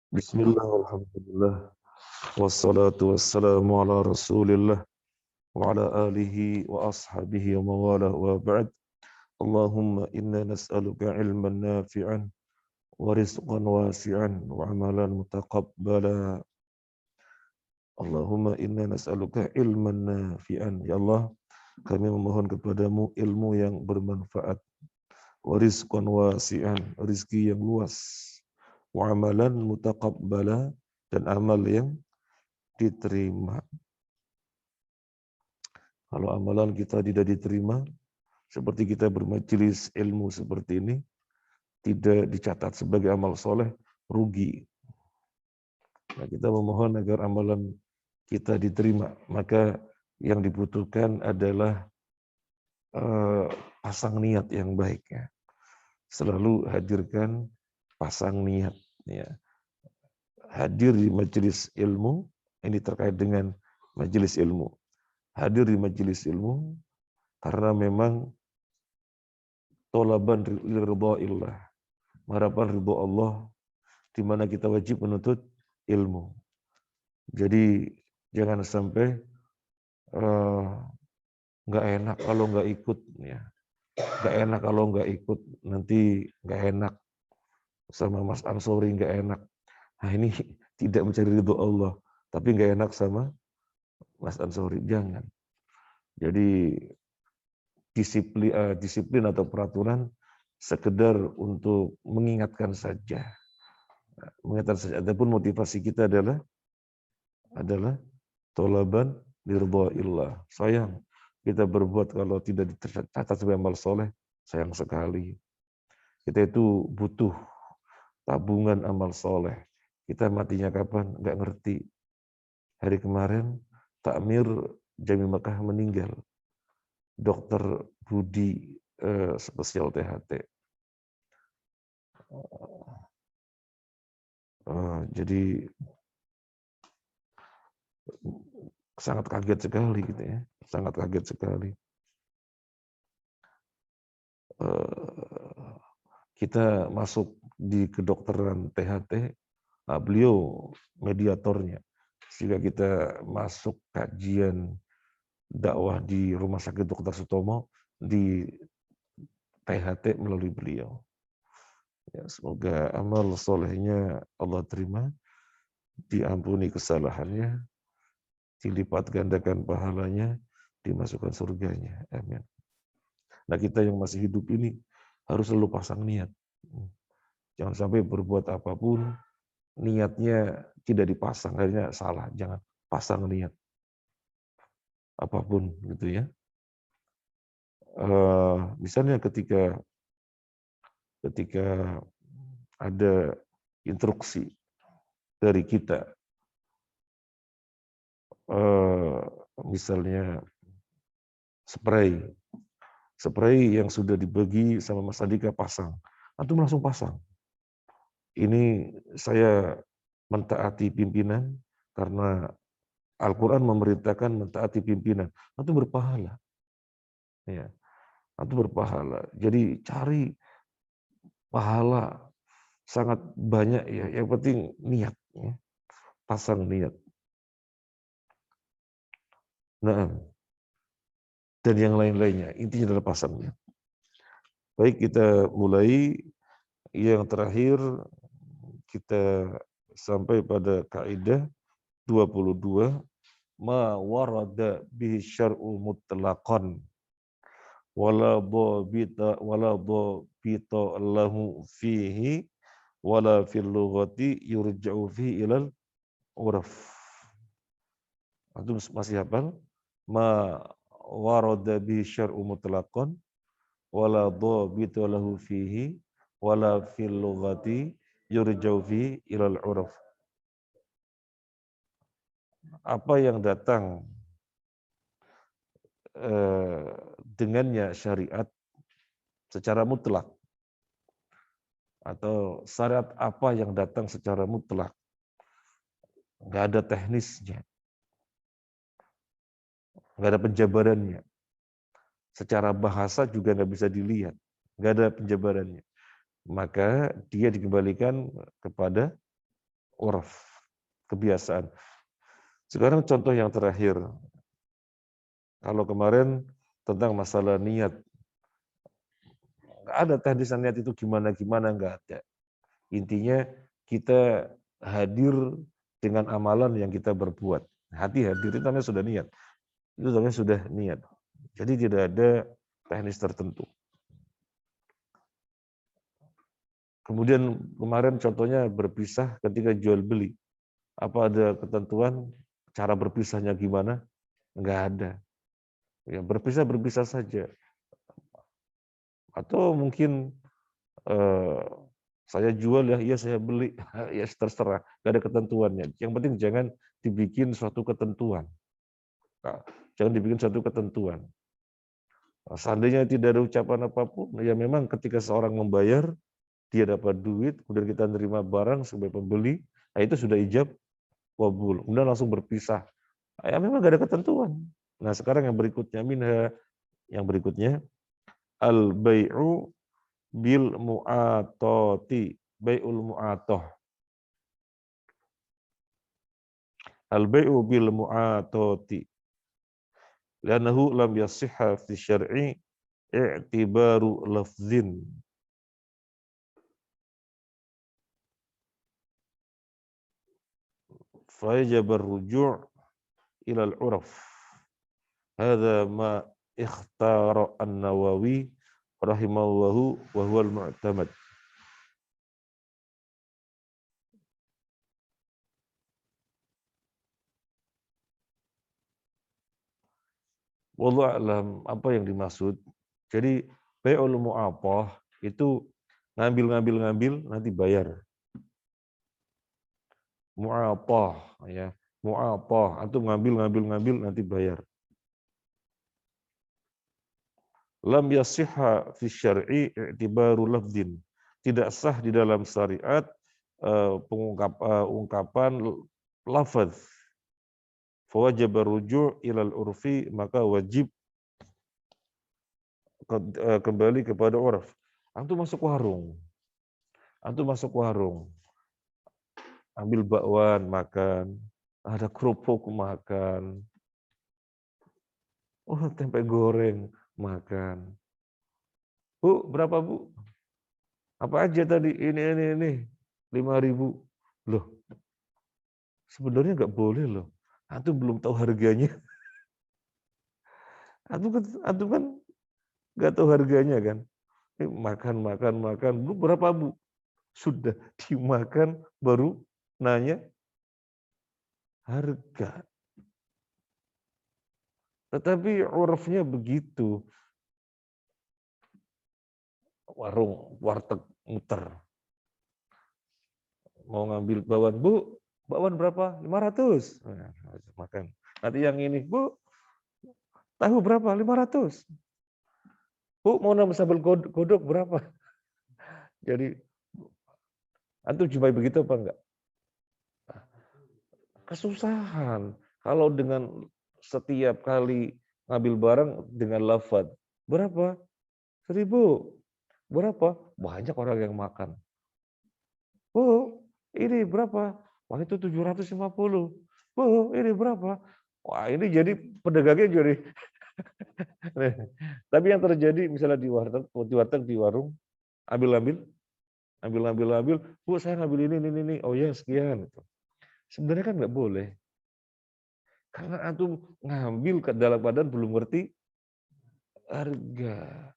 Bismillah, alhamdulillah, wassalatu wassalamu ala rasulillah, wa ala alihi wa ashabihi wa mawalah wa ba'd. Allahumma inna nas'aluka ilman nafi'an, wa rizqan wasi'an, wa amalan mutaqabbala. Allahumma inna nas'aluka ilman nafi'an. Ya Allah, kami memohon kepadamu ilmu yang bermanfaat, wa rizqan wasi'an, rizki yang luas, wa amalan mutaqabbala, dan amal yang diterima. Kalau amalan kita tidak diterima, seperti kita bermajelis ilmu seperti ini, tidak dicatat sebagai amal soleh, rugi. Nah, kita memohon agar amalan kita diterima. Maka yang dibutuhkan adalah pasang niat yang baik. Ya. Selalu hadirkan pasang niat. Ya. Hadir di majelis ilmu, ini terkait dengan majelis ilmu. Hadir di majelis ilmu karena memang tolaban ridhaillah, harapan ridho Allah, di mana kita wajib menuntut ilmu. Jadi jangan sampai nggak enak kalau nggak ikut, ya. Nggak enak kalau nggak ikut, nanti nggak enak sama Mas Ansori, nggak enak. Nah ini tidak mencari ridho Allah, tapi nggak enak sama Mas Ansori, jangan. Jadi disiplin atau peraturan sekedar untuk mengingatkan saja. Mengingatkan saja. Adapun motivasi kita adalah tolaban ridhaillah. Sayang kita berbuat kalau tidak dicatat sebagai amal soleh, sayang sekali. Kita itu butuh tabungan amal soleh. Kita matinya kapan? Nggak ngerti. Hari kemarin Takmir Jami Mekah meninggal. Dokter Budi spesial THT. Jadi sangat kaget sekali gitu ya, sangat kaget sekali. Kita masuk di kedokteran THT, beliau mediatornya. Sehingga kita masuk kajian dakwah di Rumah Sakit Dr. Sutomo di THT melalui beliau. Ya, semoga amal solehnya Allah terima, diampuni kesalahannya, dilipat gandakan pahalanya, dimasukkan surganya. Amin. Nah, kita yang masih hidup ini harus selalu pasang niat. Jangan sampai berbuat apapun, niatnya tidak dipasang, akhirnya salah. Jangan pasang niat. Apapun gitu ya. Misalnya ketika ada instruksi dari kita, misalnya spray yang sudah dibagi sama Mas Andika pasang, antum langsung pasang. Ini saya mentaati pimpinan karena Al-Quran memerintahkan mentaati pimpinan, antum berpahala. Ya, antum berpahala. Jadi cari pahala sangat banyak ya. Yang penting niat, ya. Pasang niat. Nah, dan yang lain-lainnya. Intinya adalah pasang niat. Baik, kita mulai. Yang terakhir kita sampai pada kaidah 22, ma warada bihi syar'u mutlaqan wala dhabita lahu fihi wala fil lughati yurja'u fihi ilal uraf. Antum masih hafal? Ma warada bihi syar'u mutlaqan wala dhabita lahu fihi wala fil lughati yurja'u fihi ilal uraf. Apa yang datang dengannya syariat secara mutlak, atau syariat apa yang datang secara mutlak, nggak ada teknisnya, nggak ada penjabarannya, secara bahasa juga nggak bisa dilihat, nggak ada penjabarannya, maka dia dikembalikan kepada urf, kebiasaan. Sekarang contoh yang terakhir. Kalau kemarin tentang masalah niat. Nggak ada tahdisan niat itu gimana-gimana, nggak ada. Intinya kita hadir dengan amalan yang kita berbuat. Hati hadir itu namanya sudah niat. Itu namanya sudah niat. Jadi tidak ada teknis tertentu. Kemudian kemarin contohnya berpisah ketika jual beli. Apa ada ketentuan cara berpisahnya gimana? Enggak ada. Ya berpisah saja. Atau mungkin saya jual ya, iya saya beli, ya terserah, nggak ada ketentuannya. Yang penting jangan dibikin suatu ketentuan. Nah, jangan dibikin suatu ketentuan. Nah, seandainya tidak ada ucapan apapun, ya memang ketika seorang membayar, dia dapat duit, kemudian kita nerima barang sebagai pembeli, nah itu sudah ijab kabul. Kemudian langsung berpisah. Ya memang nggak ada ketentuan. Nah sekarang yang berikutnya al-bai'u bil mu'atati, bai'ul mu'atoh. Al-bai'u bil mu'atati. Li'annahu lam yasihha fi syar'i i'tibaru lafzin. Fayajab ar-ruju' ila al-'uraf. Hadza ma ikhtara an-Nawawi rahimahullahu wa huwa al-mu'tamad. Wallahu a'lam apa yang dimaksud. Jadi bai'ul mu'athah itu ngambil nanti bayar. Mu'athah ya. Mu'athah antum ngambil nanti bayar. Lam yasihha fi syar'i i'tibaru lafdin. Tidak sah di dalam syariat ungkapan lafaz. Fawajib ruju' ilal urfi, maka wajib kembali kepada urf. Antum masuk warung. Ambil bakwan makan, ada kerupuk makan. Oh, tempe goreng makan. Bu, berapa Bu? Apa aja tadi? Ini. 5.000. Loh, sebenarnya nggak boleh loh. Antum belum tahu harganya. Antum kan nggak tahu harganya kan. Makan. Bu, berapa Bu? Sudah dimakan baru nanya harga. Tetapi urufnya begitu. Warteg muter. Mau ngambil bakwan, Bu, bakwan berapa? 500. Nah, makan. Nanti yang ini, Bu, tahu berapa? 500. Bu, mau nambah sambal godok berapa? Jadi, antum jumpai begitu apa enggak? Kesusahan. Kalau dengan setiap kali ngambil barang dengan lafaz, berapa? 1.000. Berapa? Banyak orang yang makan. Bu, ini berapa? Wah, itu 750. Bu, ini berapa? Wah, ini jadi pedagangnya jadi. Tapi yang terjadi misalnya di warteg, di warung, ambil. Bu, saya ngambil ini. Oh ya, sekian. Sebenarnya kan nggak boleh. Karena antum ngambil ke dalam badan belum ngerti harga.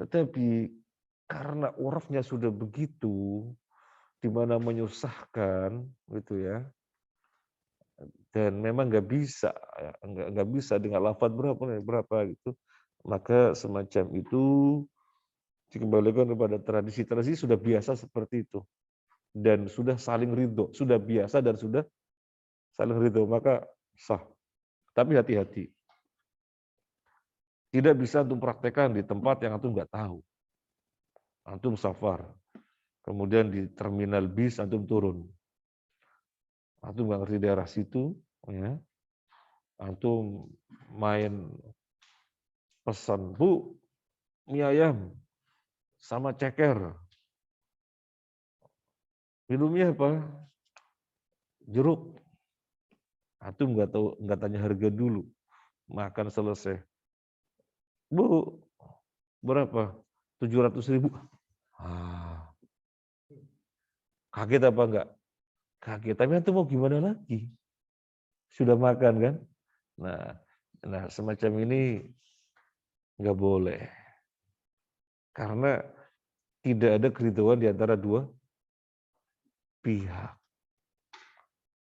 Tetapi karena urafnya sudah begitu, di mana menyusahkan, gitu ya. Dan memang nggak bisa dengan lafaz berapa gitu. Maka semacam itu dikembalikan kepada tradisi sudah biasa seperti itu. Dan sudah saling ridho, sudah biasa dan sudah saling ridho, maka sah. Tapi hati-hati. Tidak bisa antum praktekkan di tempat yang antum nggak tahu. Antum safar, kemudian di terminal bis antum turun. Antum nggak ngerti daerah situ, ya. Antum main pesan, Bu, mie ayam sama ceker. Minumnya apa? jeruk. Antum nggak tanya harga dulu. Makan selesai. Bu, berapa? 700.000. Ah, kaget apa enggak? Kaget. Tapi antum mau gimana lagi? Sudah makan kan? Nah, semacam ini nggak boleh. Karena tidak ada keridhaan di antara dua pihak.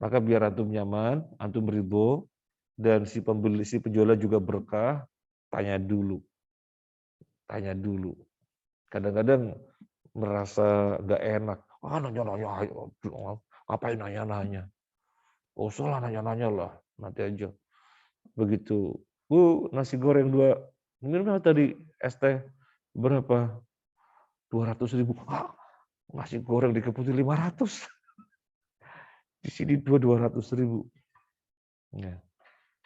Maka biar antum nyaman, antum ridho, dan si pembeli, si penjual juga berkah, tanya dulu. Tanya dulu. Kadang-kadang merasa nggak enak. Nanya-nanya, ngapain nanya-nanya? Oh, salah nanya-nanya lah, nanti aja. Begitu. Bu, nasi goreng 2, minum tadi es teh berapa? 200.000. Nasi goreng di Keputi 500. Di sini 200.000. Ya,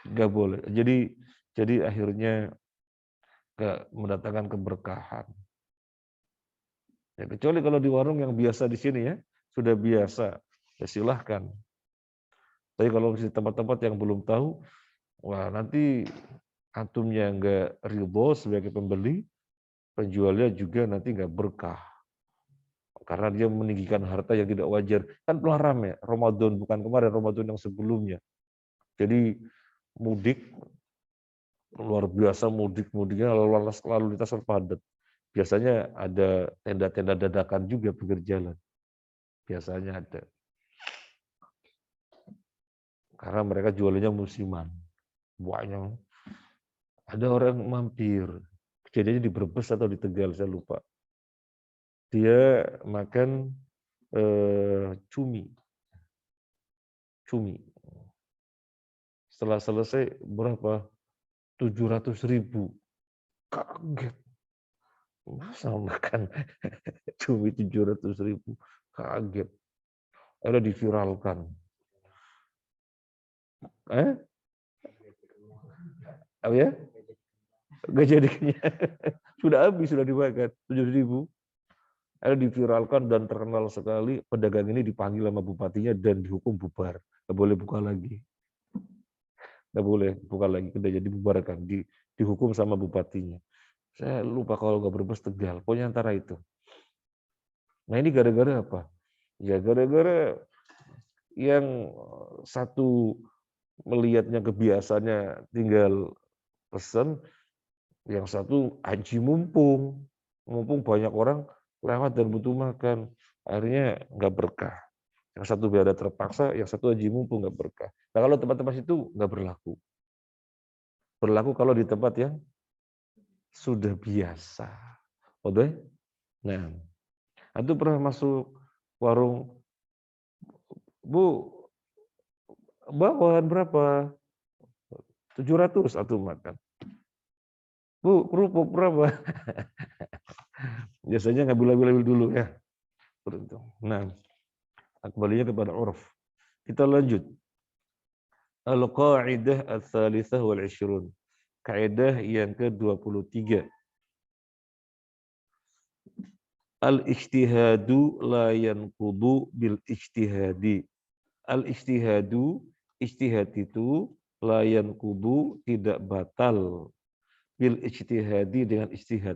nggak boleh. Jadi akhirnya nggak mendatangkan keberkahan. Ya, kecuali kalau di warung yang biasa di sini ya, sudah biasa, ya silahkan. Tapi kalau di tempat-tempat yang belum tahu, wah nanti antumnya nggak ridho sebagai pembeli, penjualnya juga nanti nggak berkah. Karena dia meninggikan harta yang tidak wajar. Kan pelarang ya, Ramadan, bukan kemarin, Ramadan yang sebelumnya. Jadi mudik, luar biasa mudiknya lalu lintas padat. Biasanya ada tenda-tenda dadakan juga pinggir jalan. Biasanya ada. Karena mereka jualnya musiman. Banyak. Ada orang mampir. Kejadiannya di Brebes atau di Tegal, saya lupa. Dia makan cumi. Setelah selesai berapa? 700.000. Kaget. Masa makan cumi 700.000? Kaget. Ada diviralkan. Apa ya? Gak jadi kenyang. Sudah habis, sudah dimakan. 7.000. Ada diviralkan dan terkenal sekali. Pedagang ini dipanggil sama bupatinya dan dihukum bubar. Gak boleh buka lagi. Gak boleh buka lagi. Udah jadi bubarkan. Dihukum sama bupatinya. Saya lupa kalau nggak Brebes Tegal. Pokoknya antara itu. Nah ini gara-gara apa? Ya gara-gara yang satu melihatnya kebiasaannya tinggal pesen, yang satu haji mumpung banyak orang lewat dan butuh makan, akhirnya nggak berkah. Yang satu biada terpaksa, yang satu haji mumpung nggak berkah. Nah kalau tempat-tempat itu nggak berlaku. Berlaku kalau di tempat yang sudah biasa. Oke? Nah, itu pernah masuk warung, Bu, bakwan berapa? 700 atau makan. Bu, kerupuk berapa? Biasanya ngambil dulu ya. Nah, kembalinya kepada uruf. Kita lanjut. Al-Qa'idah Ats-Tsalitsah wal 'Ishrun. Kaidah yang ke-23. Al-ijtihadu la yanqudu bil ijtihadi. Al-ijtihadu, ijtihad itu la yanqudu, tidak batal bil ijtihadi, dengan ijtihad.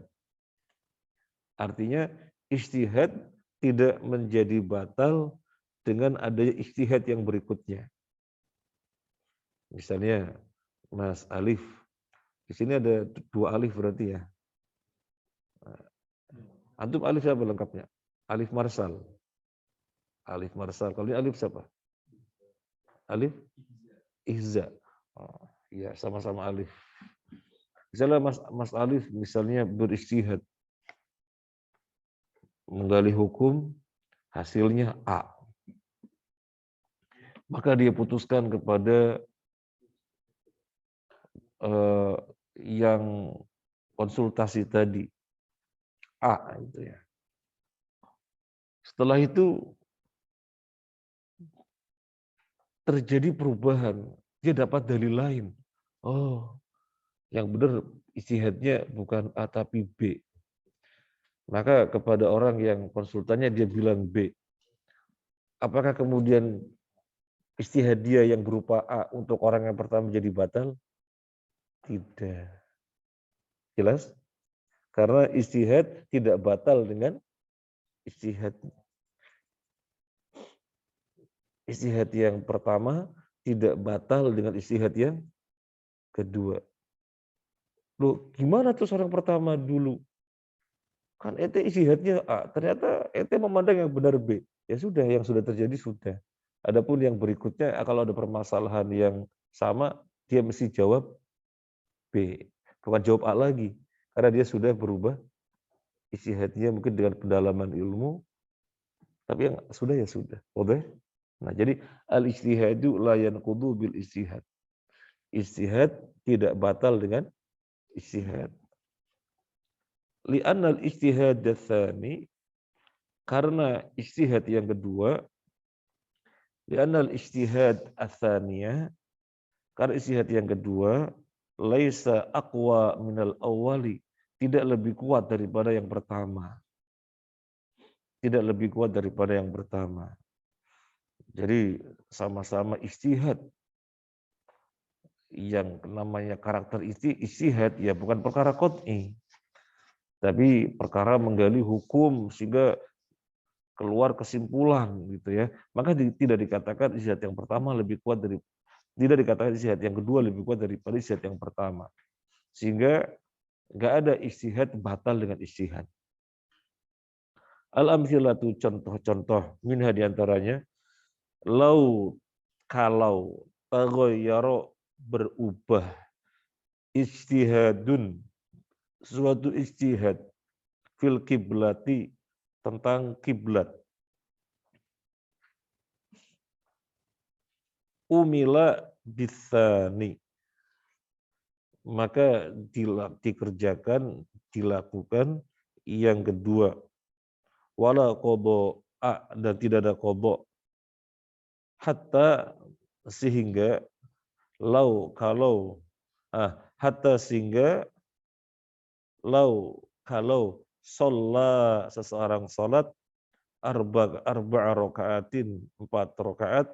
Artinya ijtihad tidak menjadi batal dengan adanya ijtihad yang berikutnya. Misalnya Mas Alif, di sini ada 2 alif berarti ya. Antum alif siapa lengkapnya? Alif Marsal. Alif Marsal. Kalau ini alif siapa? Alif Ihza. Oh, ya, sama-sama alif. Misalnya Mas Alif misalnya beristihad menggali hukum, hasilnya A. Maka dia putuskan kepada yang konsultasi tadi, A itu ya. Setelah itu terjadi perubahan, dia dapat dalil lain. Oh, yang benar ijtihadnya bukan A tapi B. Maka kepada orang yang konsultannya dia bilang B. Apakah kemudian Ijtihadiyah yang berupa A untuk orang yang pertama jadi batal? Tidak. Jelas? Karena ijtihad tidak batal dengan ijtihad. Ijtihad yang pertama tidak batal dengan ijtihad yang kedua. Loh, gimana tuh orang pertama dulu? Kan ente ijtihadnya A, ternyata ente memandang yang benar B. Ya sudah, yang sudah terjadi sudah. Adapun yang berikutnya, kalau ada permasalahan yang sama, dia mesti jawab B. Bukan jawab A lagi. Karena dia sudah berubah ijtihadnya mungkin dengan pendalaman ilmu, tapi yang sudah ya sudah. Oke? Nah, jadi al-ijtihadu la yanqudu bil ijtihad. Ijtihad tidak batal dengan ijtihad. Li'anna al-ijtihad tsani, karena ijtihad yang kedua, li'anna al-ijtihad ats-tsaniyah, karena ijtihad yang kedua, laisa aqwa minal awwali, tidak lebih kuat daripada yang pertama. Tidak lebih kuat daripada yang pertama. Jadi sama-sama ijtihad. Yang namanya karakter ijtihad ya bukan perkara qat'i, tapi perkara menggali hukum sehingga keluar kesimpulan gitu ya. Maka tidak dikatakan ijtihad yang pertama lebih kuat dari, tidak dikatakan ijtihad yang kedua lebih kuat daripada ijtihad yang pertama. Sehingga nggak ada ijtihad batal dengan ijtihad. Al-amthilatu, contoh-contoh minha diantaranya, kalau taghayyara, berubah, ijtihadun, suatu ijtihad, fil kiblati, tentang kiblat, umila bisani, maka dikerjakan, dilakukan yang kedua, wala qadha, dan tidak ada qadha, hatta, sehingga, kalau hatta, sehingga, kalau sholla, seseorang salat, arba'a rakaatin, 4 rakaat,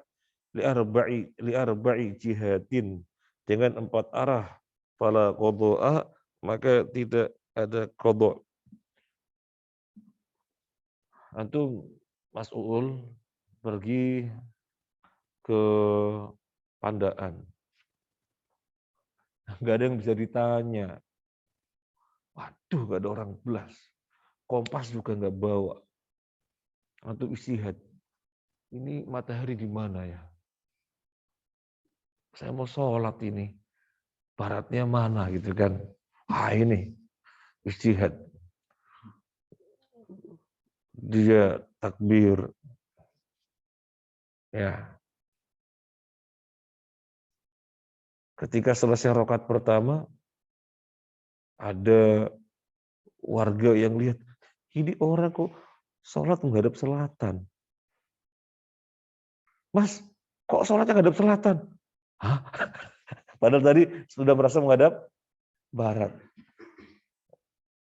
li arba'i jihadin, dengan 4 arah, fala qadha, maka tidak ada qadha. Antum, Mas Uul, pergi ke Pandaan, nggak ada yang bisa ditanya. Waduh, nggak ada orang belas. Kompas juga nggak bawa. Antum ijtihad. Ini matahari di mana ya? Saya mau sholat ini. Baratnya mana gitu kan? Ini ijtihad. Dia takbir. Ya. Ketika selesai rakaat pertama, ada warga yang lihat, ini orang kok sholat menghadap selatan. Mas, kok sholatnya menghadap selatan? Hah? Padahal tadi sudah merasa menghadap barat.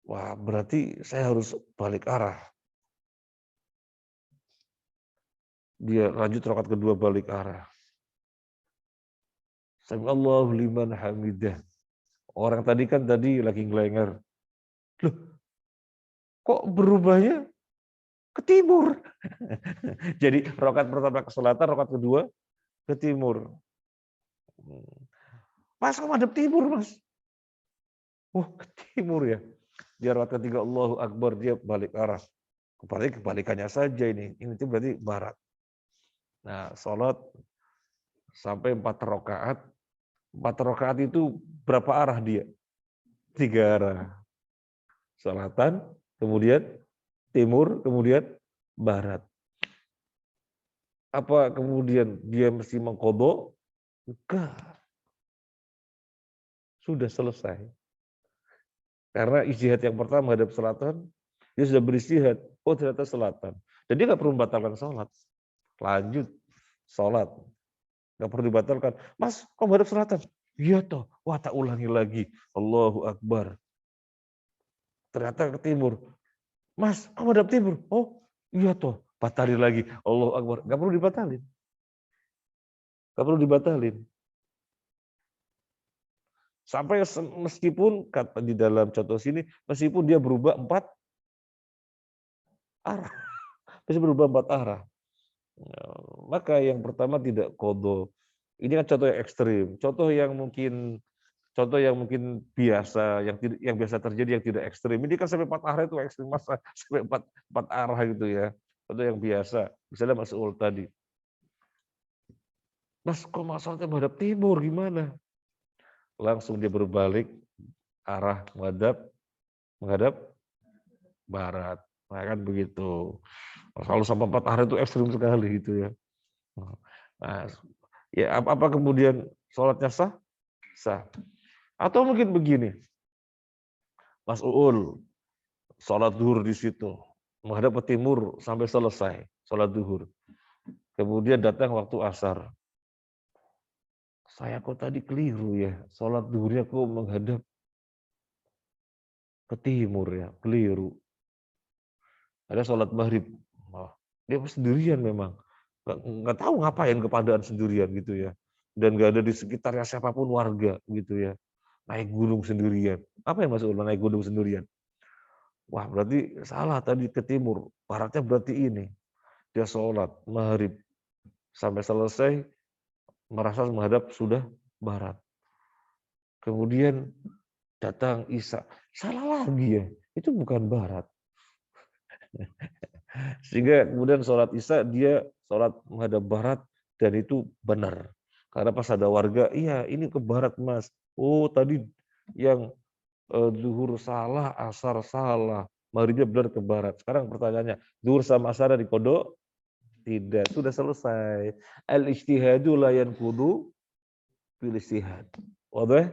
Wah, berarti saya harus balik arah. Dia lanjut rakaat kedua, balik arah. Sami'allahu liman hamidah. Orang tadi kan lagi ngelenger. Loh, kok berubahnya ke timur? Jadi rakaat pertama ke selatan, rakaat kedua ke timur. Mas, kamu madhab timur, Mas. Oh, ke timur ya. Dia rakaat ketiga Allahu Akbar, dia balik arah. Berarti kebalikannya saja ini. Ini itu berarti barat. Nah, sholat sampai 4 rakaat. 4 rakaat itu berapa arah dia? 3 arah. Selatan, kemudian timur, kemudian barat. Apa kemudian dia mesti mengqadha? Enggak. Sudah selesai. Karena ijtihad yang pertama hadap selatan, dia sudah beristihad. Oh, ternyata selatan. Dan dia nggak perlu membatalkan sholat. Lanjut sholat. Nggak perlu dibatalkan. Mas, kok hadap selatan? Iya toh. Wah, tak ulangi lagi. Allahu Akbar. Ternyata ke timur. Mas, kok hadap timur? Oh, iya toh. Batalin lagi. Allahu Akbar. Nggak perlu dibatalin. nggak perlu dibatalin. Sampai meskipun kata di dalam contoh sini, meskipun dia berubah 4 arah, bisa berubah 4 arah. Maka yang pertama tidak qadha. Ini kan contoh yang ekstrim. Contoh yang mungkin biasa, yang biasa terjadi yang tidak ekstrim. Ini kan sampai 4 arah itu ekstrim, masa sampai 4 arah gitu ya. Contoh yang biasa. Misalnya Mas'ul tadi. Mas, kok masalahnya menghadap timur gimana? Langsung dia berbalik arah menghadap barat. Nah, kan begitu. Kalau sampai 4 arah itu ekstrim sekali gitu ya. Nah, ya apa kemudian sholatnya sah? Sah. Atau mungkin begini, Mas Uul, sholat duhur di situ, menghadap ke timur sampai selesai sholat duhur. Kemudian datang waktu asar. Saya kok tadi keliru ya, sholat duhurnya kok menghadap ke timur ya, keliru. Ada sholat maghrib, dia sendirian memang, nggak tahu ngapain kepadaan sendirian gitu ya, dan nggak ada di sekitarnya siapapun warga gitu ya, naik gunung sendirian. Apa yang masuk naik gunung sendirian? Wah, berarti salah tadi ke timur, baratnya berarti ini. Dia sholat maghrib sampai selesai merasa menghadap sudah barat. Kemudian datang Isya, salah lagi ya, itu bukan barat. Sehingga kemudian sholat Isya dia sholat menghadap barat dan itu benar. Karena pas ada warga, iya ini ke barat mas. Oh tadi yang zuhur salah, asar salah, maghribnya benar ke barat. Sekarang pertanyaannya, zuhur sama asar di kodok? Tidak, sudah selesai. Al-ijtihadu la yanqudu bil ijtihad. Wadah?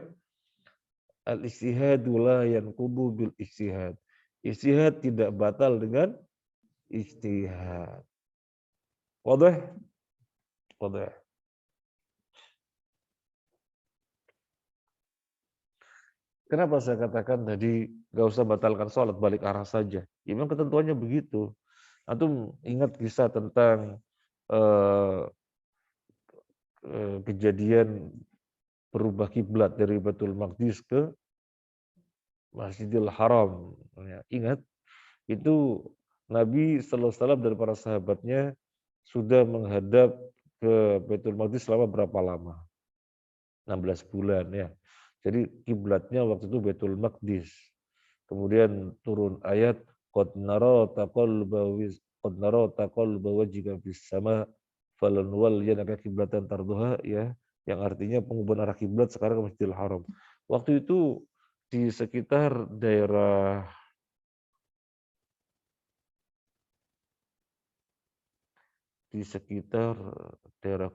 Al-ijtihadu la yanqudu bil ijtihad. Ijtihad tidak batal dengan ijtihad. Wadah? Wadah. Kenapa saya katakan tadi nggak usah batalkan sholat, balik arah saja. Ya, memang ketentuannya begitu. Antum ingat kisah tentang kejadian berubah kiblat dari Baitul Maqdis ke Masjidil Haram. Ya, ingat, itu Nabi Sallallahu Alaihi Wasallam dan para sahabatnya sudah menghadap ke Baitul Maqdis selama berapa lama? 16 bulan ya. Jadi kiblatnya waktu itu Baitul Maqdis. Kemudian turun ayat qad nara taqalluba wajhika fis sama falanwalliyanaka kiblatan tarduha ya, yang artinya pengubahan arah kiblat sekarang ke Masjidil Haram. Waktu itu di sekitar daerah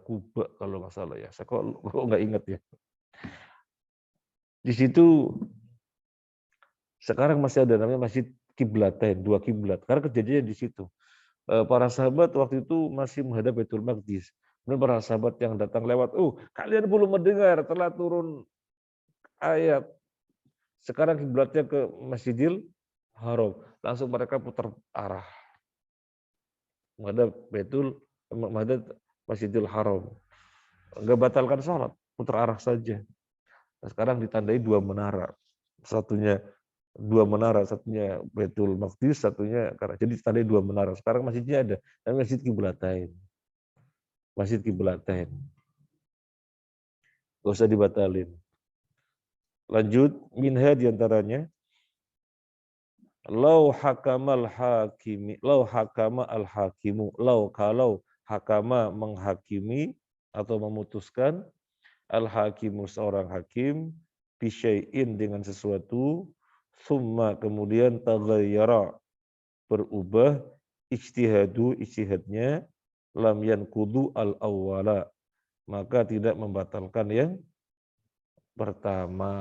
Kuba kalau nggak salah ya. Saya kok nggak ingat ya. Di situ sekarang masih ada namanya Masjid Kiblatain, 2 kiblat. Karena kejadiannya di situ. Para sahabat waktu itu masih menghadap Baitul Maqdis. Kemudian para sahabat yang datang lewat, kalian belum mendengar telah turun ayat. Sekarang kiblatnya ke Masjidil Haram. Langsung mereka putar arah. Menghadap Masjidil Haram. Enggak batalkan sholat, putar arah saja. Nah, sekarang ditandai 2 menara. Satunya Baitul Maqdis, satunya karena jadi ditandai 2 menara. Sekarang masjidnya ada, namanya Masjid Kiblatain. Masjid Kiblatain. Gak usah dibatalin. Lanjut, minha diantaranya, lau hakama al-hakimu, kalau hakama menghakimi atau memutuskan, al-hakimu seorang hakim, bisyai'in dengan sesuatu, summa kemudian taghayyara berubah, ijtihadnya, lam yanqudu al-awwala, maka tidak membatalkan yang pertama.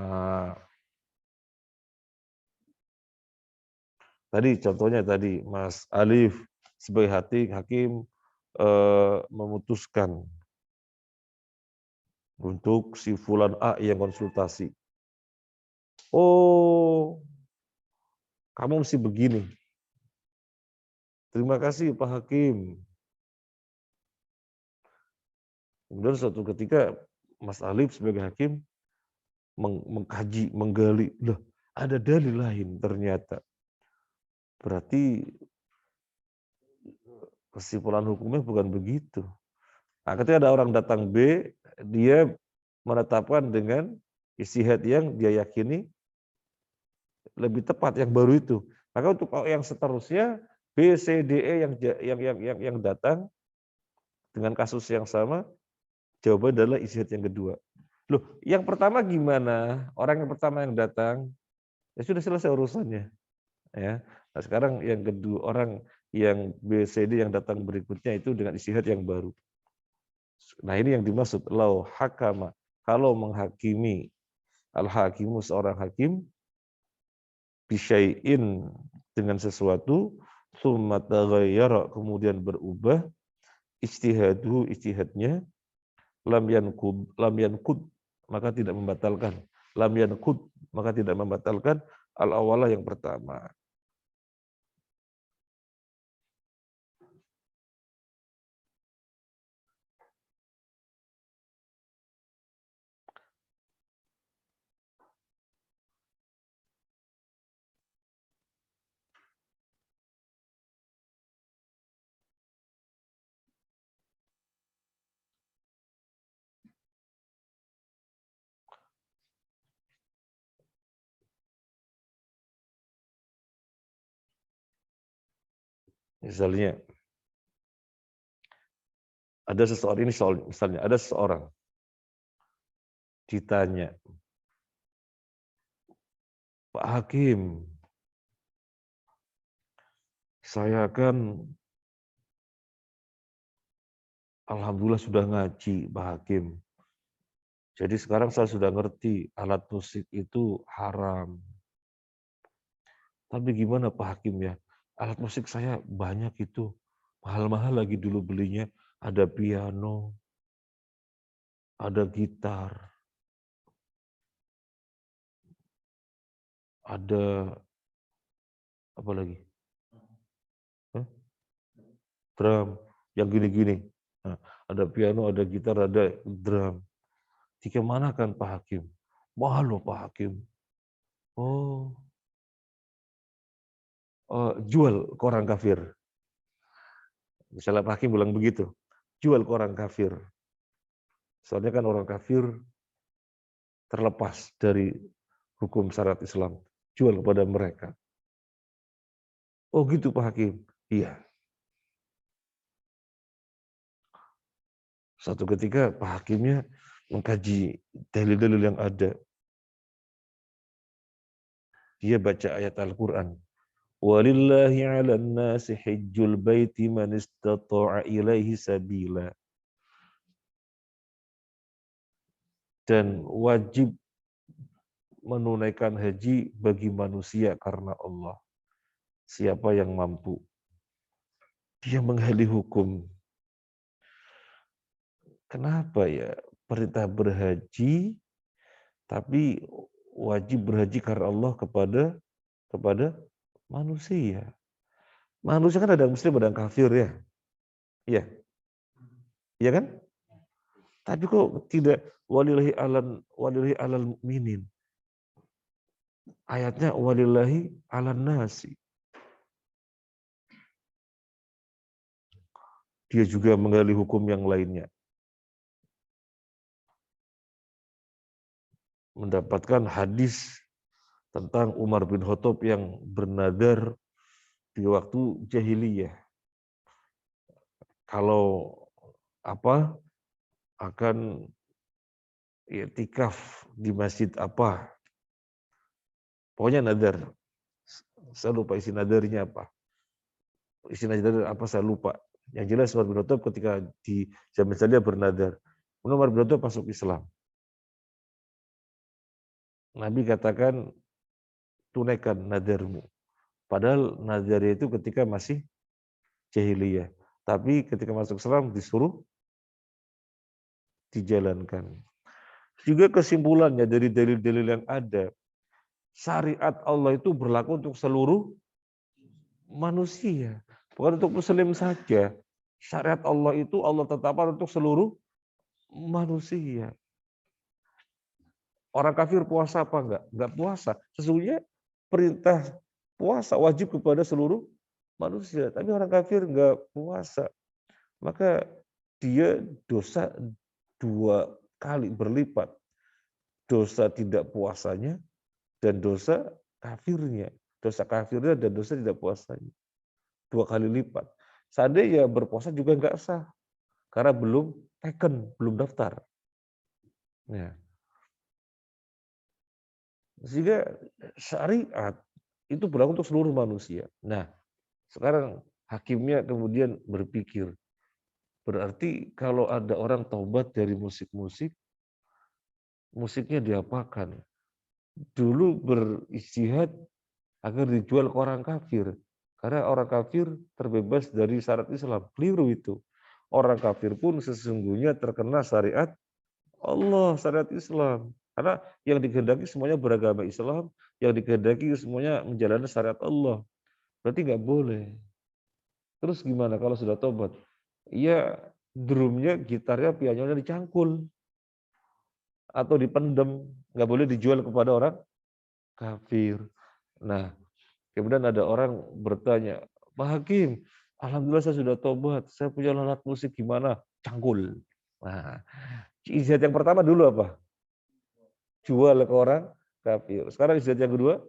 Tadi contohnya tadi Mas Alif sebagai hakim memutuskan untuk si fulan A yang konsultasi. Oh, kamu mesti begini. Terima kasih Pak Hakim. Kemudian suatu ketika Mas Alif sebagai hakim mengkaji, menggali, loh ada dalil lain ternyata. Berarti kesimpulan hukumnya bukan begitu. Nah, ketika ada orang datang B, dia menetapkan dengan ijtihad yang dia yakini lebih tepat yang baru itu. Maka untuk yang seterusnya B, C, D, E yang datang dengan kasus yang sama, jawaban adalah ijtihad yang kedua. Loh, yang pertama gimana? Orang yang pertama yang datang, ya sudah selesai urusannya. Ya. Nah, sekarang yang kedua, orang yang B, C, D yang datang berikutnya itu dengan ijtihad yang baru. Nah, ini yang dimaksud lau hakama, kalau menghakimi al-hakimu seorang hakim bisyai'in dengan sesuatu tsumma taghayyara kemudian berubah ijtihadnya lam yanqud maka tidak membatalkan al-awwala yang pertama. Misalnya ada seseorang, ini soal misalnya ada seseorang ditanya, Pak Hakim, saya kan alhamdulillah sudah ngaji, Pak Hakim. Jadi sekarang saya sudah ngerti alat musik itu haram. Tapi gimana Pak Hakim ya? Alat musik saya banyak itu. Mahal-mahal lagi dulu belinya. Ada piano, ada gitar, ada apa lagi? Drum, yang gini-gini. Nah, ada piano, ada gitar, ada drum. Dikemanakan Pak Hakim? Mahal loh Pak Hakim. Oh, jual ke orang kafir. Misalnya Pak Hakim bilang begitu, jual ke orang kafir. Soalnya kan orang kafir terlepas dari hukum syariat Islam. Jual kepada mereka. Oh gitu Pak Hakim? Iya. Satu ketika Pak Hakimnya mengkaji dalil-dalil yang ada. Dia baca ayat Al-Quran. Walillahi 'alan nasi hajjul baiti man istata'a ilaihi sabila. Dan wajib menunaikan haji bagi manusia karena Allah. Siapa yang mampu. Dia menggali hukum. Kenapa ya perintah berhaji tapi wajib berhaji karena Allah kepada manusia. Manusia kan ada muslim, ada kafir ya. Iya. Iya kan? Tapi kok tidak walillahi alal mu'minin. Ayatnya walillahi alan nasi. Dia juga menggali hukum yang lainnya. Mendapatkan hadis tentang Umar bin Khattab yang bernadar di waktu jahiliyah. Kalau akan i'tikaf di masjid apa. Pokoknya nadar. Saya lupa isi nadarnya apa. Isi nadar apa saya lupa. Yang jelas Umar bin Khattab ketika di zaman jahiliyah bernadar. Umar bin Khattab masuk Islam. Nabi katakan tunaikan nadarmu. Padahal nadarnya itu ketika masih jahiliyah. Tapi ketika masuk Islam disuruh dijalankan. Juga kesimpulannya dari dalil-dalil yang ada, syariat Allah itu berlaku untuk seluruh manusia, bukan untuk muslim saja. Syariat Allah itu Allah tetapkan untuk seluruh manusia. Orang kafir puasa apa enggak? Enggak puasa. Sesungguhnya perintah puasa wajib kepada seluruh manusia. Tapi orang kafir enggak puasa. Maka dia dosa 2 kali berlipat. Dosa tidak puasanya dan dosa kafirnya. Dosa kafirnya dan dosa tidak puasanya. 2 kali lipat. Seandainya berpuasa juga enggak sah. Karena belum taken, belum daftar. Ya. Sehingga syariat itu berlaku untuk seluruh manusia. Nah, sekarang hakimnya kemudian berpikir, berarti kalau ada orang taubat dari musik-musik, musiknya diapakan? Dulu beristihad agar dijual ke orang kafir. Karena orang kafir terbebas dari syarat Islam. Keliru itu. Orang kafir pun sesungguhnya terkena syariat Allah, syariat Islam. Karena yang dikehendaki semuanya beragama Islam, yang dikehendaki semuanya menjalani syariat Allah. Berarti nggak boleh. Terus gimana kalau sudah tobat? Iya, drumnya, gitarnya, pianonya dicangkul atau dipendem, nggak boleh dijual kepada orang kafir. Nah, kemudian ada orang bertanya, Pak Hakim, alhamdulillah saya sudah tobat, saya punya alat musik gimana? Cangkul. Nah, ijazah yang pertama dulu apa? Jual ke orang kafir. Sekarang ijazah yang kedua,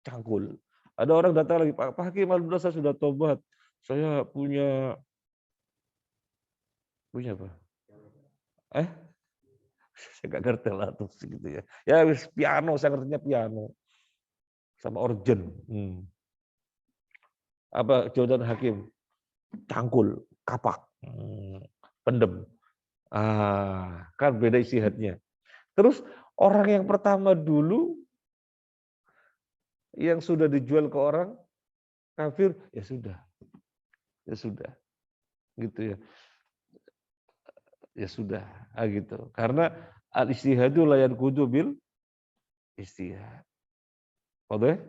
cangkul. Ada orang datang lagi, Pak Hakim, alhamdulillah saya sudah tobat. Saya punya apa? Eh? Saya nggak ngerti lah tuh gitu ya. Ya wis piano, saya ngertinya piano sama organ. Apa jawaban hakim? Cangkul, kapak, pendem. Kan beda istihadnya. Terus orang yang pertama dulu yang sudah dijual ke orang kafir, ya sudah, gitu ya, ya sudah, gitu. Karena al istihadu layan kudu bil istihad. Oke?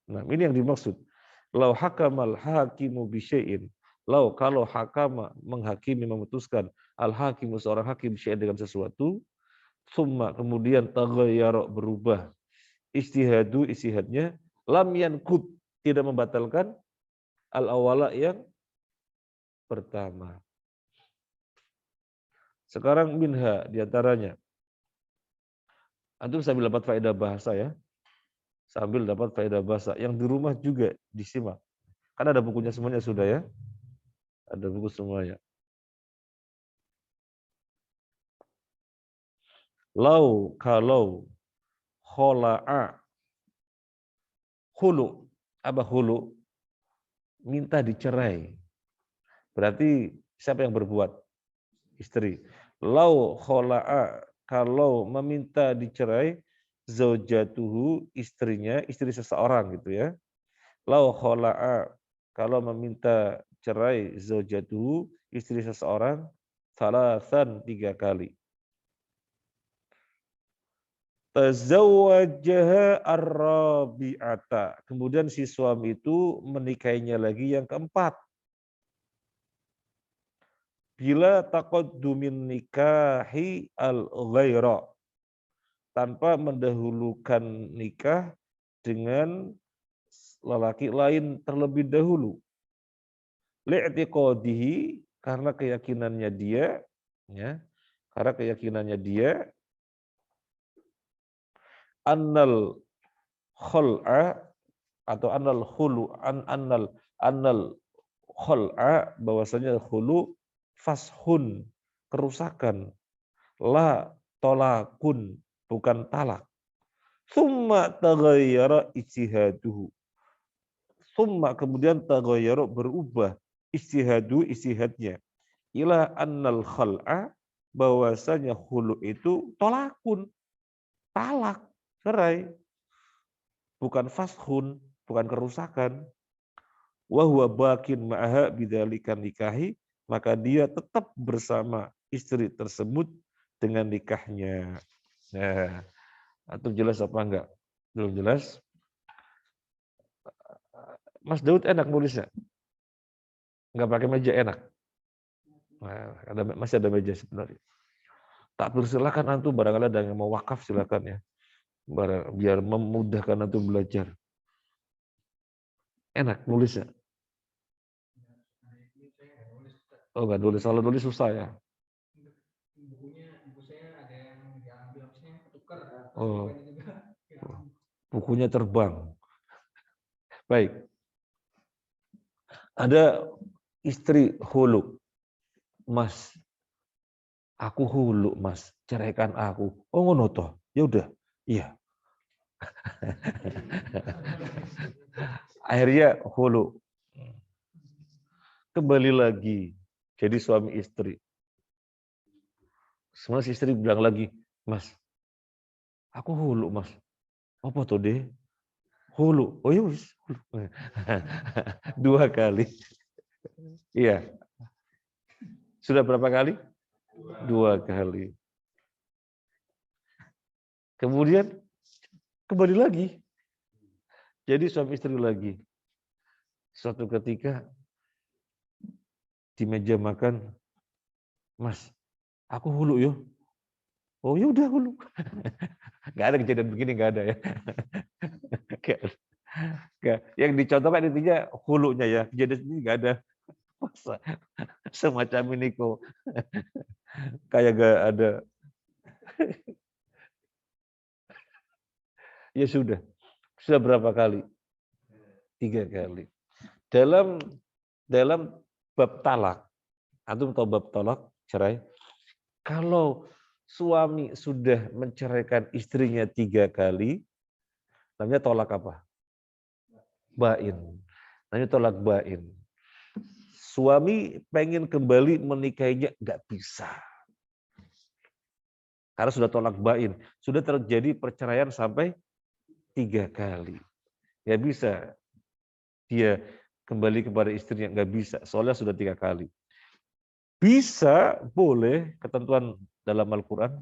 Nah, ini yang dimaksud. Lau hakamal hakimu bisyai'in. Kalau hakama menghakimi, memutuskan al hakimu seorang hakim bisyai'in dengan sesuatu, summa kemudian taghayyara berubah istihadnya lam yankut tidak membatalkan al awala yang pertama. Sekarang minha diantaranya. Antum sambil dapat faedah bahasa ya. Sambil dapat faedah bahasa. Yang di rumah juga disimak. Kan ada bukunya semuanya sudah ya. Ada buku semuanya. Kalau khola'a hulu. Apa hulu? Minta dicerai. Berarti siapa yang berbuat? Istri. Khola'a. Kalau meminta dicerai, zaujatuhu istrinya, istri seseorang gitu ya. Khola'a. Kalau meminta cerai, zaujatuhu istri seseorang, salasan 3 kali. Tazawwajaha ar-rabi'ata. Kemudian si suami itu menikahinya lagi yang keempat. Bila taqaddumin nikahi al-ghaira. Tanpa mendahulukan nikah dengan lelaki lain terlebih dahulu. Li'tiqadihi karena keyakinannya dia ya. Karena keyakinannya dia annal khul'a atau annal khulu annal khul'a bahwasanya khulu fashun kerusakan la tolakun bukan talak summa taghayyara ijtihaduhu summa kemudian taghayyara berubah istihadnya ila annal khul'a bahwasanya khulu itu tolakun talak cerai bukan fashun bukan kerusakan wa huwa bakin ma'aha bidzalika nikahi maka dia tetap bersama istri tersebut dengan nikahnya. Nah, atau jelas apa enggak? Belum jelas. Mas Daud enak nulisnya? Enggak pakai meja enak. Nah, masih ada meja sebenarnya. Tak persilakan antum, barangkali ada yang mau wakaf silakan ya. Biar memudahkan antum belajar. Enak nulisnya. Oh enggak nulis, kalau nulis susah ya. Oh, bukunya terbang. Baik. Ada istri hulu. Mas, aku hulu, Mas. Ceraikan aku. Oh ngono toh. Ya udah. Iya. Akhirnya hulu. Kembali lagi. Jadi suami istri. Semua istri bilang lagi, Mas, aku hulu, Mas. Apa tuh deh? Hulu. Oh ya wis. 2 kali. Iya. Sudah berapa kali? 2 kali. Kemudian kembali lagi. Jadi suami istri lagi. Suatu ketika di meja makan, Mas, aku hulu yo. Oh ya udah hulu. Gak ada kejadian begini, gak ada ya. Yang dicontohkan intinya hulunya ya. Kejadian ini gak ada. Masa semacam ini kok. Kayak gak ada. Ya sudah. Sudah berapa kali? 3 kali. Dalam bab talak, antum tahu bab talak, cerai? Kalau suami sudah menceraikan istrinya 3 kali, namanya tolak apa? Bain. Namanya tolak bain. Suami pengen kembali menikahinya, nggak bisa. Karena sudah tolak bain. Sudah terjadi perceraian sampai 3 kali. Nggak bisa dia kembali kepada istrinya, nggak bisa. Soalnya sudah 3 kali. Bisa, boleh, ketentuan dalam Al-Quran,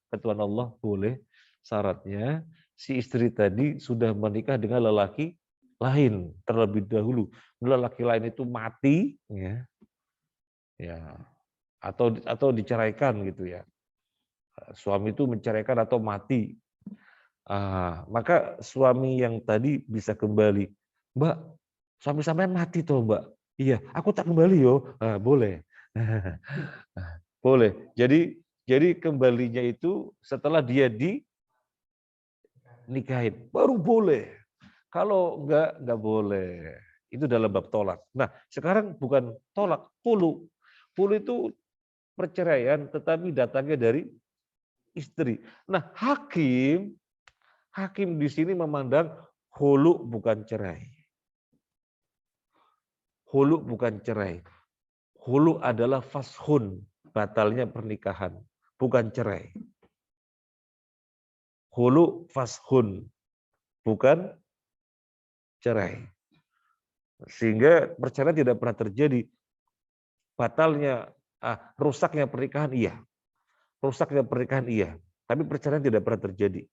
ketentuan Allah, boleh. Syaratnya, si istri tadi sudah menikah dengan lelaki lain terlebih dahulu. Lelaki lain itu mati, ya, atau diceraikan gitu ya. Suami itu menceraikan atau mati. Maka suami yang tadi bisa kembali. Mbak, suami sampean mati toh Mbak? Iya, aku tak kembali yo. Boleh. Boleh. Jadi kembalinya itu setelah dia dinikahin, baru boleh. Kalau enggak boleh. Itu dalam bab tolak. Nah, sekarang bukan tolak, hulu. Hulu itu perceraian tetapi datangnya dari istri. Nah, hakim di sini memandang hulu bukan cerai. Hulu bukan cerai. Hulu adalah fashun, batalnya pernikahan, bukan cerai. Hulu fashun, bukan cerai. Sehingga perceraian tidak pernah terjadi. Batalnya, rusaknya pernikahan iya. Rusaknya pernikahan iya. Tapi perceraian tidak pernah terjadi.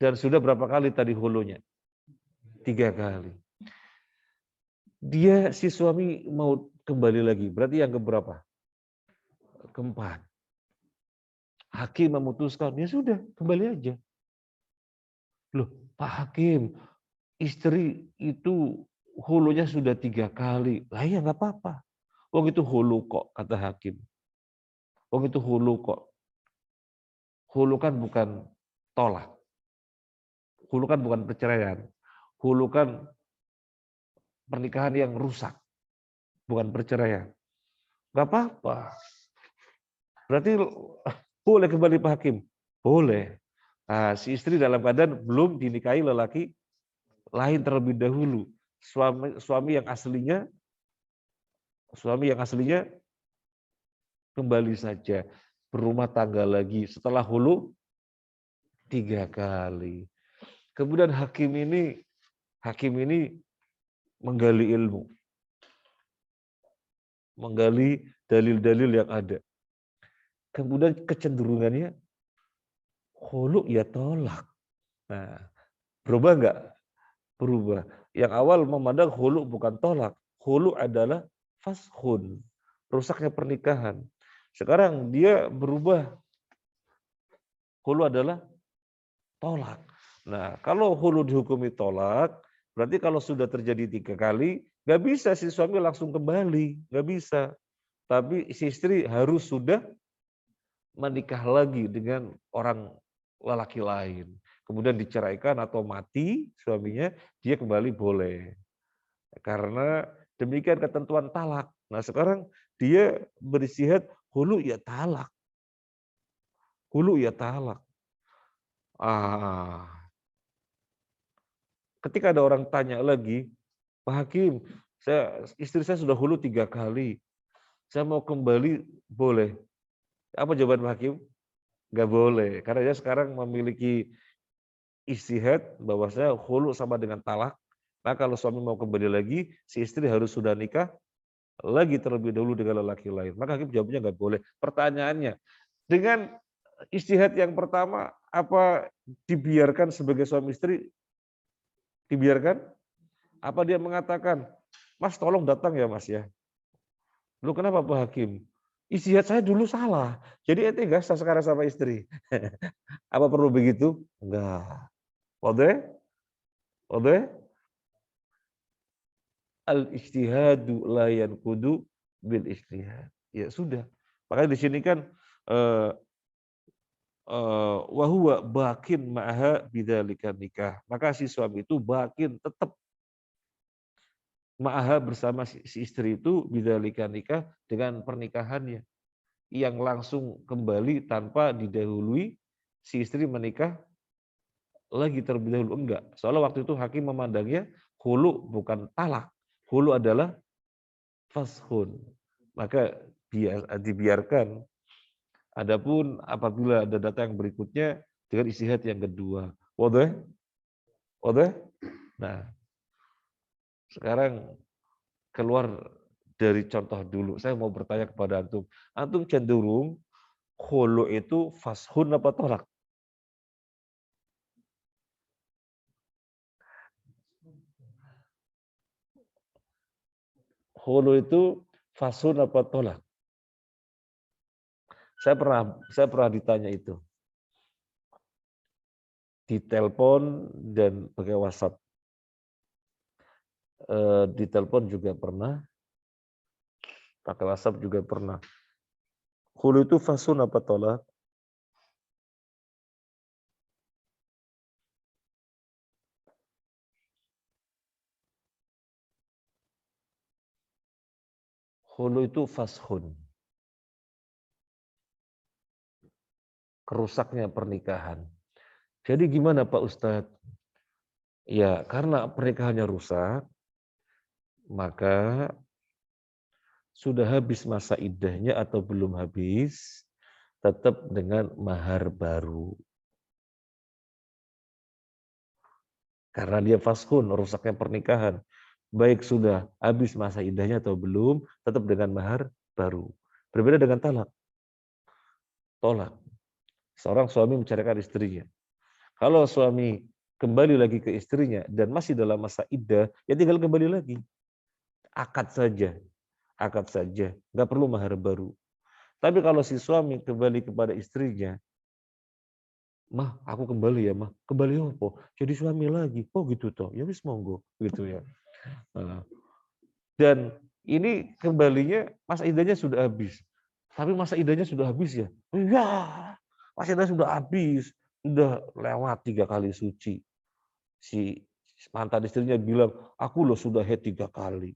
Dan sudah berapa kali tadi hulunya? 3 kali. Dia si suami mau kembali lagi. Berarti yang keberapa? Keempat. Hakim memutuskan, ya sudah, kembali aja. Loh, Pak Hakim, istri itu hulunya sudah 3 kali. Lah ya nggak apa-apa. Wong itu hulu kok, kata hakim. Wong itu hulu kok. Hulu kan bukan tolak. Hulu kan bukan perceraian. Hulu kan pernikahan yang rusak. Bukan perceraian. Nggak apa-apa. Berarti boleh kembali Pak Hakim? Boleh. Si istri dalam keadaan belum dinikahi lelaki lain terlebih dahulu. Suami yang aslinya kembali saja berumah tangga lagi setelah hulu 3 kali. Kemudian hakim ini menggali ilmu, menggali dalil-dalil yang ada. Kemudian kecenderungannya hulu ya tolak. Nah, berubah enggak? Berubah. Yang awal memandang hulu bukan tolak. Hulu adalah fashun, rusaknya pernikahan. Sekarang dia berubah, hulu adalah tolak. Nah, kalau hulu dihukumi tolak, berarti kalau sudah terjadi 3 kali, nggak bisa si suami langsung kembali, nggak bisa. Tapi si istri harus sudah menikah lagi dengan orang lelaki lain. Kemudian diceraikan atau mati suaminya, dia kembali boleh. Karena demikian ketentuan talak. Nah sekarang dia beristihad hulu ya talak. Hulu ya talak. Ketika ada orang tanya lagi, Pak Hakim, istri saya sudah hulu 3 kali. Saya mau kembali boleh. Apa jawaban Pak Hakim? Nggak boleh. Karena dia sekarang memiliki istihad bahwasanya hulu sama dengan talak. Nah kalau suami mau kembali lagi, si istri harus sudah nikah lagi terlebih dahulu dengan lelaki lain. Maka hakim jawabnya nggak boleh. Pertanyaannya, dengan istihad yang pertama, apa dibiarkan sebagai suami istri? Dibiarkan? Apa dia mengatakan, Mas tolong datang ya Mas ya. Lu kenapa Pak Hakim? Istihad saya dulu salah. Jadi ente nggak sah sekarang sama istri. Apa perlu begitu? Enggak. Wadah? Wadah? Al-ijtihadu la yanqudu bil ijtihad. Ya sudah. Makanya di sini kan eh wa huwa bakin ma'aha bidzalika nikah. Maka si suami itu bakin tetap ma'aha bersama si istri itu bidzalika nikah dengan pernikahannya yang langsung kembali tanpa didahului si istri menikah lagi terlebih dahulu, enggak. Soalnya waktu itu hakim memandangnya hulu bukan talak. Hulu adalah fashun. Maka dibiarkan. Adapun apabila ada data yang berikutnya dengan istihad yang kedua. Wadah? Wadah? Nah, sekarang keluar dari contoh dulu. Saya mau bertanya kepada antum. Antum cenderung khulu itu fashun apa tolak? Khulu itu fashun apa tolak? Saya pernah ditanya itu di telepon dan pakai WhatsApp. Di telepon juga pernah, pakai WhatsApp juga pernah. Khulu itu fashun apa tolak? Khulu itu fashun. Kerusaknya pernikahan. Jadi gimana Pak Ustadz? Ya, karena pernikahannya rusak, maka sudah habis masa iddahnya atau belum habis, tetap dengan mahar baru. Karena dia fashun, rusaknya pernikahan. Baik sudah habis masa iddahnya atau belum, tetap dengan mahar baru. Berbeda dengan talak. Tolak. Seorang suami menceraikan istrinya. Kalau suami kembali lagi ke istrinya dan masih dalam masa iddah, ya tinggal kembali lagi. Akad saja. Akad saja. Nggak perlu mahar baru. Tapi kalau si suami kembali kepada istrinya, Mah, aku kembali ya, Mah. Kembali apa? Jadi suami lagi. Oh gitu toh. Ya wis monggo, gitu ya. Nah, dan ini kembalinya masa iddahnya sudah habis. Tapi masa iddahnya sudah habis ya? Iya. Masa iddahnya sudah habis. Sudah lewat 3 kali suci. Si mantan istrinya bilang, aku loh sudah head 3 kali.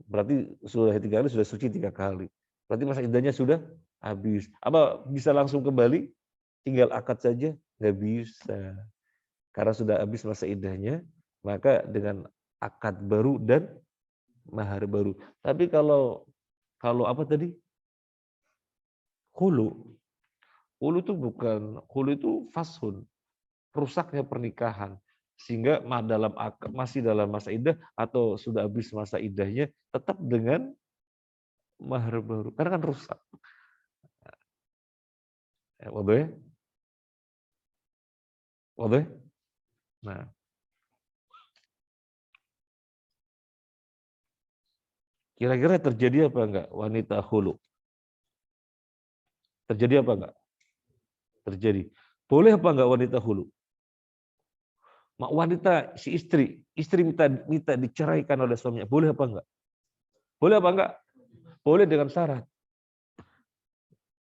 Berarti sudah head 3 kali, sudah suci 3 kali. Berarti masa iddahnya sudah habis. Apa bisa langsung kembali? Tinggal akad saja? Nggak bisa. Karena sudah habis masa iddahnya, maka dengan akad baru dan mahar baru. Tapi kalau apa tadi? Hulu. Hulu itu bukan, hulu itu fashun, rusaknya pernikahan. Sehingga masih dalam masa iddah atau sudah habis masa iddahnya, tetap dengan mahar baru. Karena kan rusak. Waduh ya? Waduh ya? Nah, kira-kira terjadi apa enggak wanita hulu? Terjadi apa enggak? Terjadi. Boleh apa enggak wanita hulu? Wanita si istri minta diceraikan oleh suaminya, boleh apa enggak? Boleh apa enggak? Boleh dengan syarat.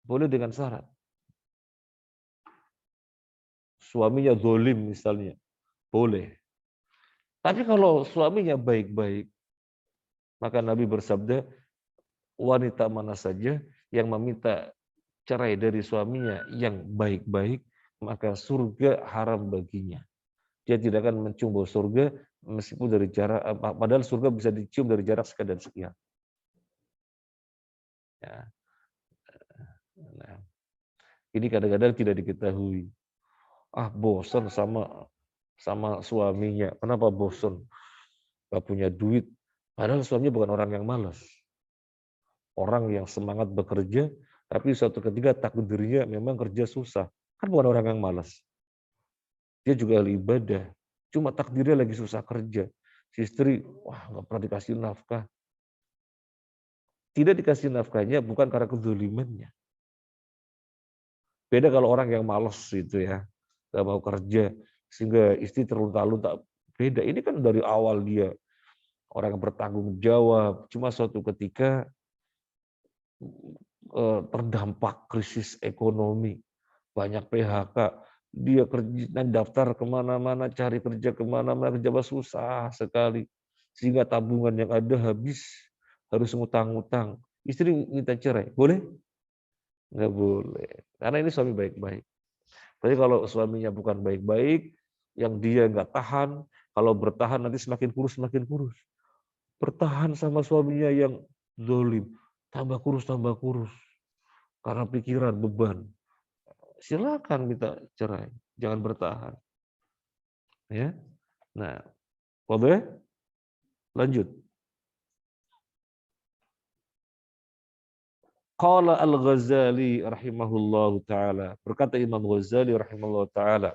Boleh dengan syarat. Suaminya zalim misalnya, boleh. Tapi kalau suaminya baik-baik, maka Nabi bersabda, wanita mana saja yang meminta cerai dari suaminya yang baik-baik, maka surga haram baginya. Dia tidak akan mencium bau surga meskipun dari jarak, padahal surga bisa dicium dari jarak sekian dan sekian. Ya. Nah, ini kadang-kadang tidak diketahui. Bosan sama suaminya. Kenapa bosan? Gak punya duit. Padahal suaminya bukan orang yang malas. Orang yang semangat bekerja, tapi suatu ketika takdirnya memang kerja susah. Kan bukan orang yang malas. Dia juga ahli ibadah. Cuma takdirnya lagi susah kerja. Si istri, nggak pernah dikasih nafkah. Tidak dikasih nafkahnya bukan karena kezalimannya. Beda kalau orang yang malas itu ya, nggak mau kerja, sehingga istri terlunta-lunta. Beda, ini kan dari awal dia orang yang bertanggung jawab. Cuma suatu ketika terdampak krisis ekonomi, banyak PHK, dia kerja daftar kemana-mana, cari kerja kemana-mana, kerja susah sekali, sehingga tabungan yang ada habis, harus ngutang-ngutang. Istri minta cerai, boleh? Nggak boleh, karena ini suami baik-baik. Tapi kalau suaminya bukan baik-baik, yang dia nggak tahan, kalau bertahan nanti semakin kurus. Bertahan sama suaminya yang zalim, tambah kurus. Karena pikiran, beban. Silakan minta cerai, jangan bertahan. Ya. Nah, boleh? Lanjut. Qala Al-Ghazali rahimahullahu taala. Berkata Imam Ghazali rahimahullahu taala,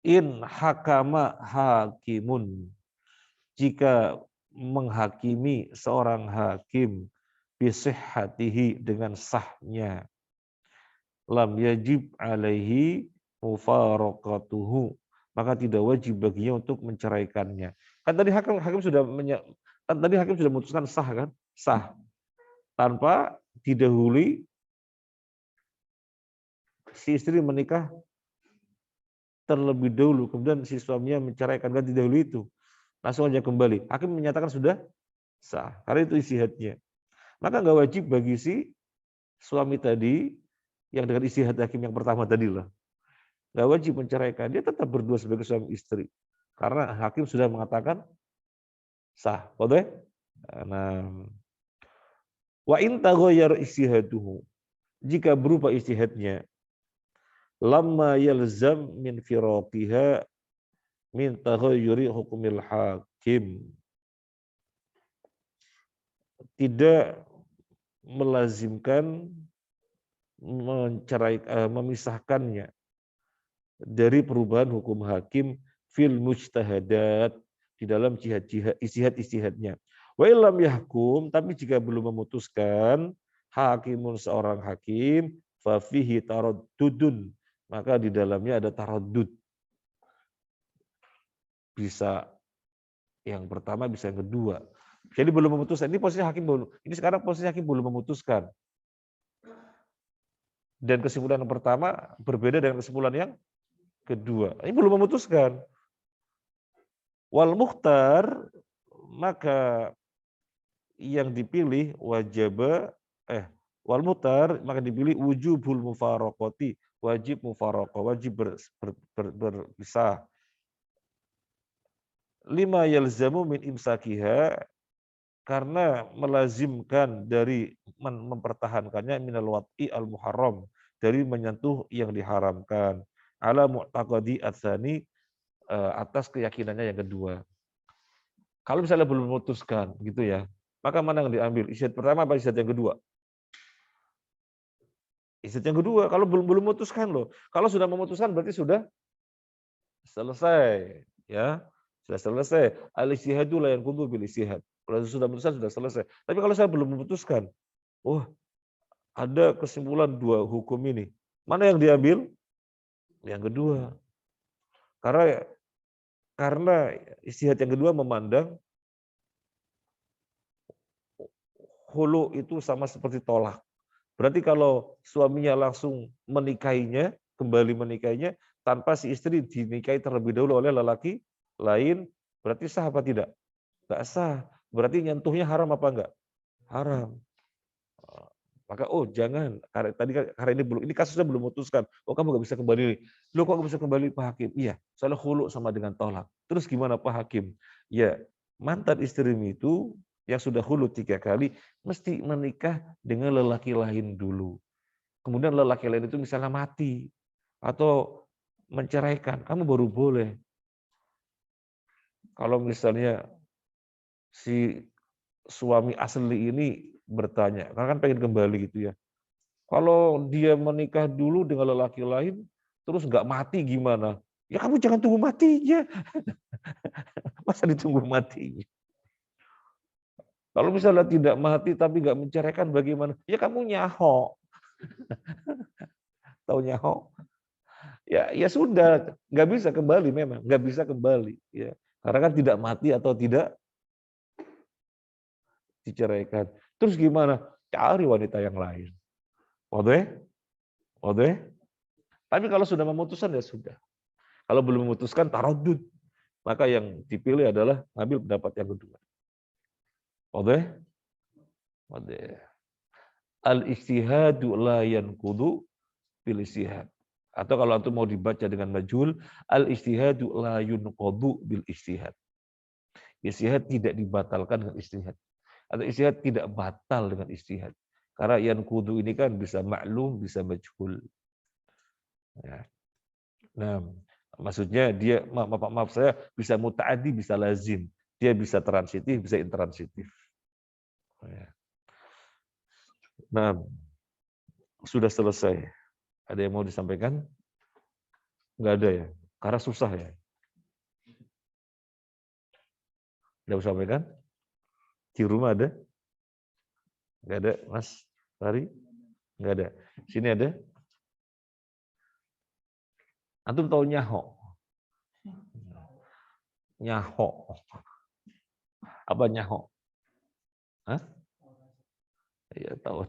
in hakama hakimun, jika menghakimi seorang hakim bisihhatihi dengan sahnya, lam yajib alaihi mufaraqatuhu, maka tidak wajib baginya untuk menceraikannya. Kan tadi hakim sudah memutuskan sah kan? Sah. Tanpa didahului si istri menikah terlebih dahulu, kemudian si suaminya menceraikan, kan didahului itu. Langsung aja kembali. Hakim menyatakan sudah sah. Karena itu istihadnya. Maka nggak wajib bagi si suami tadi yang dengan istihad hakim yang pertama tadi lah. Nggak wajib menceraikan. Dia tetap berdua sebagai suami istri. Karena hakim sudah mengatakan sah. Boleh? Nah, wa in taghayyara istihaduhu. Jika berubah istihadnya, lamma yalzam min firaqiha min taghayyuri hukumil hakim. Tidak melazimkan memisahkannya dari perubahan hukum hakim fil mujtahadat, di dalam istihad-istihadnya. Wa illam yahkum, tapi jika belum memutuskan, hakimun seorang hakim, fa fihi taraddudun, maka di dalamnya ada taraddud. Bisa yang pertama, bisa yang kedua. Jadi belum memutuskan. Ini posisi hakim belum. Ini sekarang posisi hakim belum memutuskan. Dan kesimpulan yang pertama berbeda dengan kesimpulan yang kedua. Ini belum memutuskan. Wal mukhtar, maka yang dipilih wal mukhtar, maka dipilih wujubul mufaraqati, wajib mufaraqah, wajib berpisah. Lima yalzamu min imsakiha, karena melazimkan dari mempertahankannya, minal wat'i al muharram, dari menyentuh yang diharamkan, ala mu'taqadi atsani, atas keyakinannya yang kedua. Kalau misalnya belum memutuskan gitu ya, maka mana yang diambil? Istihad pertama apa istihad yang kedua? Istihad yang kedua. Kalau belum memutuskan loh. Kalau sudah memutuskan berarti sudah selesai, ya. Sudah selesai. Al-istihadu la yanqudu bil istihad. Kalau sudah memutuskan sudah selesai. Tapi kalau saya belum memutuskan, Ada kesimpulan dua hukum ini. Mana yang diambil? Yang kedua. Karena ijtihad yang kedua memandang hulu itu sama seperti tolak. Berarti kalau suaminya langsung menikahinya, kembali menikahinya, tanpa si istri dinikahi terlebih dahulu oleh lelaki lain, berarti sah apa tidak? Enggak sah. Berarti nyentuhnya haram apa enggak? Haram. Maka jangan, karena ini kasusnya belum memutuskan. Kamu nggak bisa kembali. Loh kok nggak bisa kembali Pak Hakim? Iya, soalnya khulu sama dengan tolak. Terus gimana Pak Hakim? Ya, mantan istrimu itu yang sudah khulu 3 kali mesti menikah dengan lelaki lain dulu. Kemudian lelaki lain itu misalnya mati atau menceraikan, kamu baru boleh. Kalau misalnya si suami asli ini bertanya, karena kan pengen kembali gitu ya. Kalau dia menikah dulu dengan lelaki lain, terus nggak mati gimana? Ya kamu jangan tunggu matinya. Masa ditunggu matinya? Kalau misalnya tidak mati tapi nggak menceraikan bagaimana? Ya kamu nyaho. Tahu nyaho? Ya sudah, nggak bisa kembali memang, nggak bisa kembali. Ya, karena kan tidak mati atau tidak diceraikan. Terus gimana? Cari wanita yang lain. Oke? Oke? Tapi kalau sudah memutuskan ya sudah. Kalau belum memutuskan taradud, maka yang dipilih adalah ambil pendapat yang kedua. Oke? Oke. Al-ijtihadu la yanqudu bil ijtihad. Atau kalau antum mau dibaca dengan majhul, al-ijtihadu la yunqadu bil ijtihad. Ijtihad tidak dibatalkan dengan ijtihad. Atau ijtihad tidak batal dengan ijtihad. Karena yanqudu ini kan bisa maklum, bisa majhul. Ya. Nah, maksudnya dia maaf saya bisa muta'addi, bisa lazim. Dia bisa transitif, bisa intransitif. Ya. Nah, sudah selesai. Ada yang mau disampaikan? Enggak ada ya? Karena susah ya. Tidak bisa sampaikan? Di rumah ada? Enggak ada, Mas Fahri? Enggak ada. Sini ada? Antum tahu nyaho? Nyaho. Apa nyaho? Hah? Ya tahu.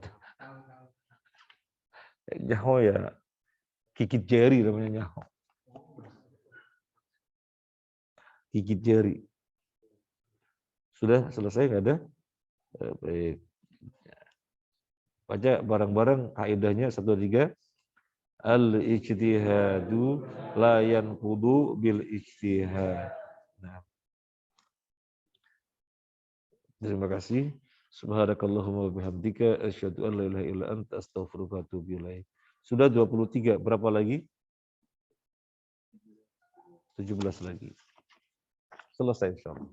Nyaho ya gigit jari namanya nyaho. Gigit jari. Sudah selesai enggak ada? Baik. Baca bareng-bareng kaidahnya 1 2 3. Al-ijtihadu la yanqudu bil ijtihad. Nah. Terima kasih. Subhanakallahumma wa bihamdika asyhadu an la ilaha illa anta astaghfiruka wa atubu ilaik. Sudah 23, berapa lagi? 17 lagi. Selesai insyaallah.